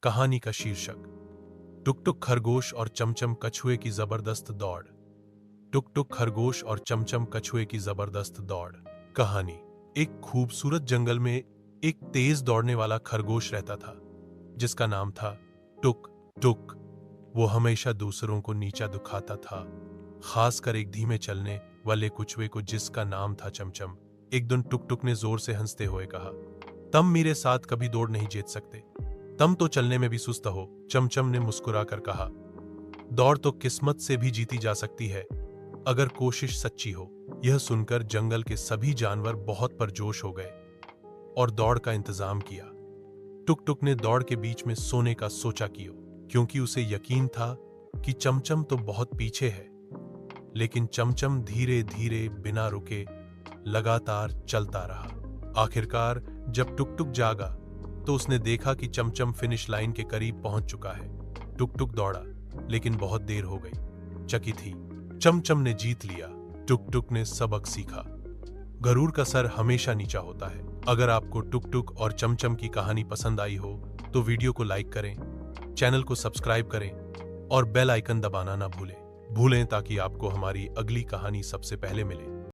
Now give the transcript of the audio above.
कहानी का शीर्षक टुक टुक खरगोश और चमचम कछुए की जबरदस्त दौड़। टुक टुक खरगोश और चमचम कछुए की जबरदस्त दौड़। कहानी। एक खूबसूरत जंगल में एक तेज दौड़ने वाला खरगोश रहता था जिसका नाम था टुक टुक। वो हमेशा दूसरों को नीचा दिखाता था, खासकर एक धीमे चलने वाले कछुए को जिसका नाम था चमचम। एक दिन टुक टुक ने जोर से हंसते हुए कहा, तुम मेरे साथ कभी दौड़ नहीं जीत सकते, तुम तो चलने में भी सुस्त हो। चमचम ने मुस्कुराकर कहा, दौड़ तो किस्मत से भी जीती जा सकती है अगर कोशिश सच्ची हो। यह सुनकर जंगल के सभी जानवर बहुत परजोश हो गए और दौड़ का इंतजाम किया। टुक टुक ने दौड़ के बीच में सोने का सोचा किया, क्योंकि उसे यकीन था कि चमचम तो बहुत पीछे है। लेकिन चमचम धीरे धीरे बिना रुके लगातार चलता रहा। आखिरकार जब टुक टुक जागा तो उसने देखा कि चमचम फिनिश लाइन के करीब पहुंच चुका है। टुक टुक दौड़ा, लेकिन बहुत देर हो गई। चकित थी, चमचम ने जीत लिया। टुक टुक ने सबक सीखा, गरूर का सर हमेशा नीचा होता है। अगर आपको टुक टुक और चमचम की कहानी पसंद आई हो तो वीडियो को लाइक करें, चैनल को सब्सक्राइब करें और बेल आइकन दबाना ना भूलें ताकि आपको हमारी अगली कहानी सबसे पहले मिले।